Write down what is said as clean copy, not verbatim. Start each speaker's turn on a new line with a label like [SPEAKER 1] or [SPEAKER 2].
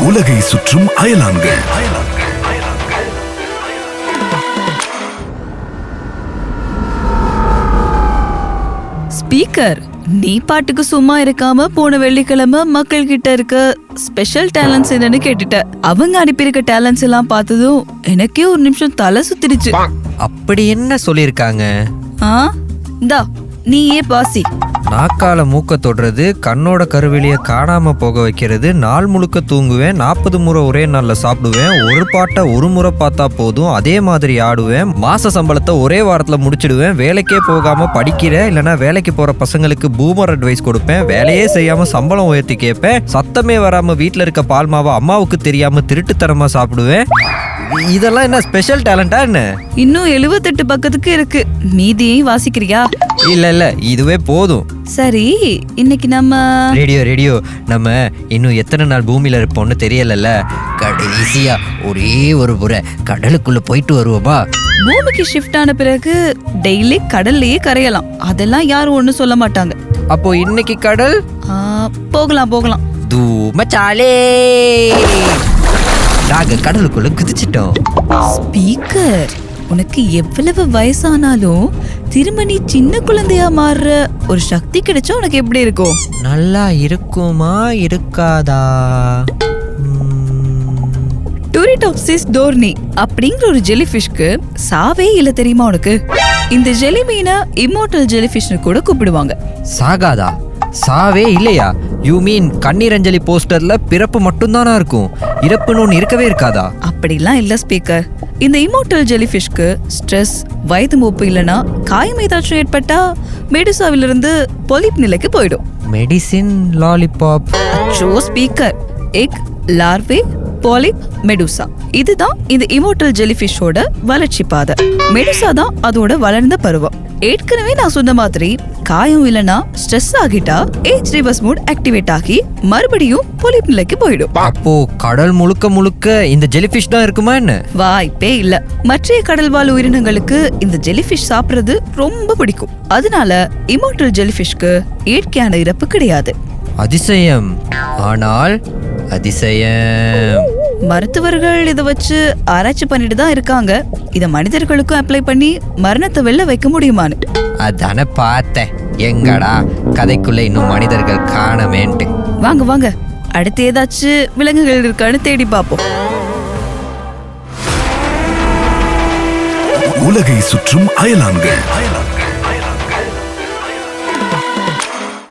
[SPEAKER 1] உலகை சுற்றும் அயலான்கள்.
[SPEAKER 2] ஸ்பீக்கர், நீ பாட்டுக்கு சும்மா இருக்காம போன வெள்ளிக்கிழமை மக்கள் கிட்ட இருக்க ஸ்பெஷல் டேலண்ட்ஸ் என்னன்னு கேட்டுட்ட. அவங்க அனுப்பியிருக்க டேலண்ட்ஸ் எல்லாம் பார்த்ததும் எனக்கே ஒரு நிமிஷம் தலை சுத்திடுச்சு.
[SPEAKER 3] அப்படி என்ன சொல்லிருக்காங்க?
[SPEAKER 2] இந்தா நீயே பாசி.
[SPEAKER 3] நாக்கால மூக்க தொடுறது, கண்ணோட கருவிலிய காணாம போக வைக்கிறது, நாள் முழுக்க தூங்குவேன், 40 முறை ஒரே நாள்ல சாப்பிடுவேன், ஒரு பாட்டை ஒரு முறை பார்த்தா போதும் அதே மாதிரி ஆடுவேன், மாச சம்பளத்தை ஒரே வாரத்துல முடிச்சிடுவேன், வேலைக்கே போகாம படிக்கிற இல்லைன்னா வேலைக்கு போற பசங்களுக்கு பூமர் அட்வைஸ் கொடுப்பேன், வேலையே செய்யாம சம்பளம் உயர்த்தி கேட்பேன், சத்தமே வராம வீட்டுல இருக்க பால் மாவை அம்மாவுக்கு தெரியாம திருட்டுத்தனமா சாப்பிடுவேன். இதெல்லாம் என்ன ஸ்பெஷல் டேலண்டா என்ன?
[SPEAKER 2] இன்னும் 78 பக்கத்துக்கு இருக்கு. மீதியையும் வாசிக்கிறியா?
[SPEAKER 3] இல்ல இதுவே போதும்.
[SPEAKER 2] சரி, இன்னைக்கு நம்ம
[SPEAKER 3] ரேடியோ நம்ம இன்னும் எத்தனை நாள் பூமியில இருப்போம்னு தெரியலல்ல. கடைசியா ஒரே ஒரு முறை கடலுக்குள்ள போயிட்டு வருவோமா?
[SPEAKER 2] பூமிக்கு ஷிஃப்ட் ஆன பிறகு டெய்லி கடல்லையே கரையலாம். அதெல்லாம் யாரும் ஒண்ணும் சொல்ல மாட்டாங்க.
[SPEAKER 3] அப்போ இன்னைக்கு கடல்
[SPEAKER 2] போகலாம்.
[SPEAKER 3] தூமச்சாலே, நாங்க கடலுக்குள்ள குதிச்சிட்டோம்.
[SPEAKER 2] ஸ்பீக்கர், உனக்கு எவ்வளவு வயசானாலும் திரும்ப நீ சின்ன குழந்தையா மாறுற ஒரு சக்தி கிடைச்சா உனக்கு எப்படி இருக்கும்?
[SPEAKER 3] நல்லா இருக்குமா இருக்காதா?
[SPEAKER 2] டூரிடாப்சிஸ் டோர்னி அப்படிங்கிற ஒரு ஜெலிஃபிஷ்க்கு சாவே இல்ல, தெரியுமா உனக்கு? இந்த ஜெலி மீனை இம்மோர்டல் ஜெலிஃபிஷ்னு கூட கூப்பிடுவாங்க.
[SPEAKER 3] சாகாதா? சாவே இல்லையா? யூ மீன் கண்ணீரஞ்சலி போஸ்டர்ல பிறப்பு மட்டும்தானா இருக்கும், இறப்புன்னு ஒன்று இருக்கவே இருக்காதா?
[SPEAKER 2] அப்படிலாம் இல்ல ஸ்பீக்கர். இந்த இம்மோர்டல் ஜெலிஃபிஷ்க்கு ஸ்ட்ரெஸ், வயது மூப்பு இல்லனா காயம் ஏதாச்சும் ஏற்பட்டா மெடுசாவிலிருந்து பொலிப் நிலைக்கு போயிடும்.
[SPEAKER 3] Medicine lollipop.
[SPEAKER 2] அச்சோ speaker, egg, larvae, polyp, medusa, இதுதான் இந்த இம்மோர்டல் ஜெலிஃபிஷோட வளர்ச்சி பாதை. மெடுசா தான் அதோட வளர்ந்த பருவம். ஏற்கனவே நான் சொன்ன மாதிரி காயம் இல்லனா ஸ்ட்ரெஸ் ஆகிட்டா ஏஜ் ரிவர்ஸ் மோட் ஆக்டிவேட் ஆகி மறுபடியும் பொலிப் நிலைக்கு போயிடும்.
[SPEAKER 3] அப்போ கடல் முழுக்க இந்த ஜெலிஃபிஷ் தான் இருக்குமா என்ன?
[SPEAKER 2] வாய்ப்பே இல்ல. மற்ற கடல்வாழ் உயிரினங்களுக்கு இந்த ஜெலிஃபிஷ் சாப்பிடுறது ரொம்ப பிடிக்கும். அதனால இம்மோர்டல் ஜெலிஃபிஷ்க்கு இயற்கையான இறப்பு கிடையாது.
[SPEAKER 3] அதிசயம். ஆனால் அதிசயம்.
[SPEAKER 2] மருத்துவர்கள் இதை வச்சு ஆராய்ச்சி பண்ணிட்டு தான் இருக்காங்க. இத மனிதர்களுக்கும் அப்ளை பண்ணி மரணத்தை வெல்ல வைக்க முடியுமான்னு.
[SPEAKER 3] அதான பார்த்தேன். எங்கடா கதைக்குள்ள இன்னும் மனிதர்கள் காணமேன்ட்டு.
[SPEAKER 2] வாங்க அடுத்து ஏதாச்சும் விலங்குகள் இருக்கான்னு தேடி பார்ப்போம்.
[SPEAKER 1] உலகை சுற்றும் அயலான்கள்.